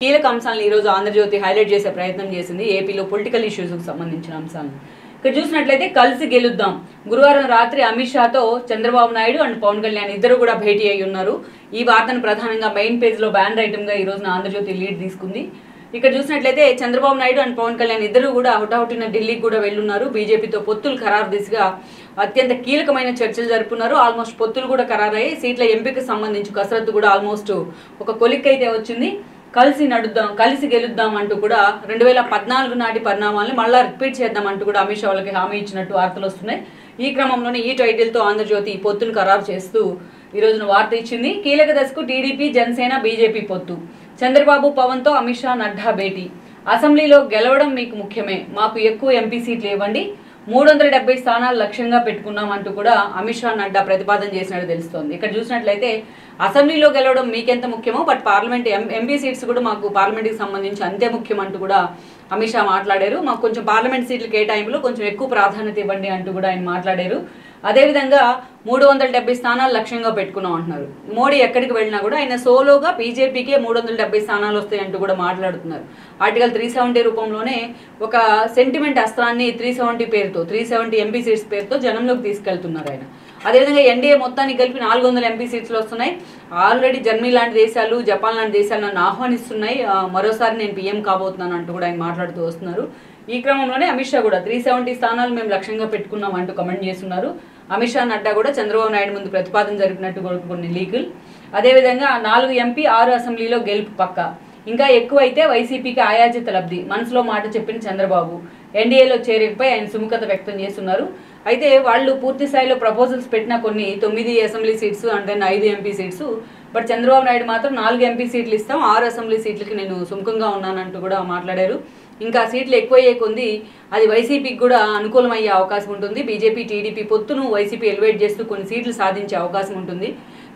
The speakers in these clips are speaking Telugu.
కీలక అంశాలను ఈ రోజు ఆంధ్రజ్యోతి హైలైట్ చేసే ప్రయత్నం చేసింది. ఏపీలో పొలిటికల్ ఇష్యూస్ కు సంబంధించిన అంశాలను ఇక్కడ చూసినట్లయితే కలిసి గెలుద్దాం. గురువారం రాత్రి అమిత్ షాతో చంద్రబాబు నాయుడు అండ్ పవన్ కళ్యాణ్ ఇద్దరు కూడా భేటీ అయి ఉన్నారు. ఈ వార్తను ప్రధానంగా మెయిన్ పేజ్ లో బ్యానర్ ఐటమ్ గా ఈ రోజున ఆంధ్రజ్యోతి లీడ్ తీసుకుంది. ఇక్కడ చూసినట్లయితే చంద్రబాబు నాయుడు అండ్ పవన్ కళ్యాణ్ ఇద్దరు కూడా హుటాహుటిన ఢిల్లీకి కూడా వెళ్లున్నారు. బీజేపీతో పొత్తులు ఖరారు దిశగా అత్యంత కీలకమైన చర్చలు జరుపుకున్నారు. ఆల్మోస్ట్ పొత్తులు కూడా ఖరారయ్యాయి. సీట్ల ఎంపికకు సంబంధించి కసరత్తు కూడా ఆల్మోస్ట్ ఒక కొలిక్ అయితే వచ్చింది. కలిసి నడుద్దాం, కలిసి గెలుద్దాం అంటూ కూడా 2014 నాటి పరిణామాలను మళ్ళా రిపీట్ చేద్దాం అంటూ కూడా అమిత్ షా వాళ్ళకి హామీ ఇచ్చినట్టు వార్తలు వస్తున్నాయి. ఈ క్రమంలోనే ఈ టైటిల్తో ఆంధ్రజ్యోతి ఈ పొత్తును ఖరారు చేస్తూ ఈ రోజున వార్త ఇచ్చింది. కీలక దశకు టీడీపీ, జనసేన, బీజేపీ పొత్తు. చంద్రబాబు, పవన్తో అమిత్ షా, నడ్డా భేటీ. అసెంబ్లీలో గెలవడం మీకు ముఖ్యమే, మాకు ఎక్కువ ఎంపీ సీట్లు ఇవ్వండి, 370 స్థానాలు లక్ష్యంగా పెట్టుకున్నాం అంటూ కూడా అమిత్ షా, నడ్డా ప్రతిపాదన చేసినట్టు తెలుస్తోంది. ఇక్కడ చూసినట్లయితే అసెంబ్లీలో గెలవడం మీకెంత ముఖ్యమో బట్ పార్లమెంట్ ఎంపీ సీట్స్ కూడా మాకు పార్లమెంట్కి సంబంధించి అంతే ముఖ్యం అంటూ కూడా అమిత్ షా మాట్లాడారు. మాకు కొంచెం పార్లమెంట్ సీట్లు కేటాయింపులో కొంచెం ఎక్కువ ప్రాధాన్యత ఇవ్వండి అంటూ కూడా ఆయన మాట్లాడారు. అదేవిధంగా 370 స్థానాలు లక్ష్యంగా పెట్టుకున్నాం అంటున్నారు. మోడీ ఎక్కడికి వెళ్ళినా కూడా ఆయన సోలోగా బీజేపీకే 370 స్థానాలు వస్తాయంటూ కూడా మాట్లాడుతున్నారు. ఆర్టికల్ 370 రూపంలోనే ఒక సెంటిమెంట్ అస్త్రాన్ని 370 పేరుతో 370 ఎంపీ సీట్స్ పేరుతో జనంలోకి తీసుకెళ్తున్నారు ఆయన. అదేవిధంగా ఎన్డీఏ మొత్తానికి కలిపి 400 ఎంపీ సీట్స్లు వస్తున్నాయి. ఆల్రెడీ జర్మనీ లాంటి దేశాలు, జపాన్ లాంటి దేశాలు నన్ను ఆహ్వానిస్తున్నాయి, మరోసారి నేను పీఎం కాబోతున్నాను అంటూ కూడా ఆయన మాట్లాడుతూ వస్తున్నారు. ఈ క్రమంలోనే అమిత్ షా కూడా 370 స్థానాలు మేము లక్ష్యంగా పెట్టుకున్నాం అంటూ కమెంట్ చేస్తున్నారు. అమిత్ షా, నడ్డా కూడా చంద్రబాబు నాయుడు ముందు ప్రతిపాదన జరిపినట్టు కూడా కొన్ని లీకులు. అదేవిధంగా 4 ఎంపీ 6 అసెంబ్లీలో గెలుపు పక్క, ఇంకా ఎక్కువ అయితే వైసీపీకి ఆయాచిత లబ్ధి, మనసులో మాట చెప్పిన చంద్రబాబు. ఎన్డీఏలో చేరికపై ఆయన సుముఖత వ్యక్తం చేస్తున్నారు. అయితే వాళ్ళు పూర్తి స్థాయిలో ప్రపోజల్స్ పెట్టిన కొన్ని 9 assembly seats and then 5 MP seats, but Chandrababu Naidu మాత్రం 4 ఎంపీ సీట్లు ఇస్తాం, 6 అసెంబ్లీ సీట్లకి నేను సుముఖంగా ఉన్నానంటూ కూడా మాట్లాడారు. ఇంకా సీట్లు ఎక్కువయ్యే కొంది అది వైసీపీకి కూడా అనుకూలమయ్యే అవకాశం ఉంటుంది. బీజేపీ, టీడీపీ పొత్తును వైసీపీ ఎలివేట్ చేస్తూ కొన్ని సీట్లు సాధించే అవకాశం ఉంటుంది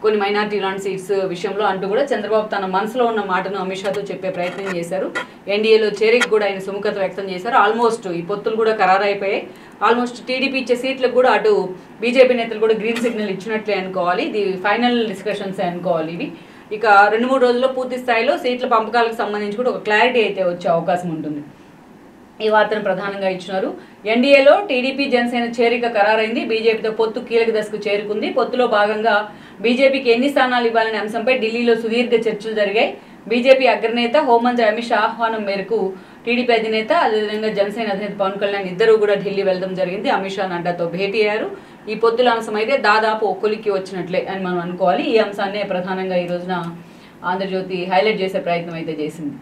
కొన్ని మైనార్టీ లాంటి సీట్స్ విషయంలో అంటూ కూడా చంద్రబాబు తన మనసులో ఉన్న మాటను అమిత్ షాతో చెప్పే ప్రయత్నం చేశారు. ఎన్డీఏలో చేరిక కూడా ఆయన సుముఖత వ్యక్తం చేశారు. ఆల్మోస్ట్ ఈ పొత్తులు కూడా ఖరారైపోయాయి. ఆల్మోస్ట్ టీడీపీ ఇచ్చే సీట్లకు కూడా అటు బీజేపీ నేతలు కూడా గ్రీన్ సిగ్నల్ ఇచ్చినట్లే అనుకోవాలి. ఇది ఫైనల్ డిస్కషన్స్ అనుకోవాలి ఇవి. ఇక 2-3 రోజుల్లో పూర్తి స్థాయిలో సీట్ల పంపకాలకు సంబంధించి కూడా ఒక క్లారిటీ అయితే వచ్చే అవకాశం ఉంటుంది. ఈ వార్తను ప్రధానంగా ఇచ్చినారు. ఎన్డీఏలో టీడీపీ, జనసేన చేరిక ఖరారైంది. బీజేపీతో పొత్తు కీలక దశకు చేరుకుంది. పొత్తులో భాగంగా బీజేపీకి ఎన్ని స్థానాలు ఇవ్వాలనే అంశంపై ఢిల్లీలో సుదీర్ఘ చర్చలు జరిగాయి. బీజేపీ అగ్రనేత హోంమంత్రి అమిత్ షా ఆహ్వానం మేరకు టీడీపీ అధినేత, అదేవిధంగా జనసేన అధినేత పవన్ కళ్యాణ్ ఇద్దరు కూడా ఢిల్లీ వెళ్లడం జరిగింది. అమిత్ షా, నడ్డాతో భేటీ అయ్యారు. ఈ పొత్తుల అంశం అయితే దాదాపు ఒక్కొలికి వచ్చినట్లే అని మనం అనుకోవాలి. ఈ అంశాన్నే ప్రధానంగా ఈ రోజున ఆంధ్రజ్యోతి హైలైట్ చేసే ప్రయత్నం అయితే చేసింది.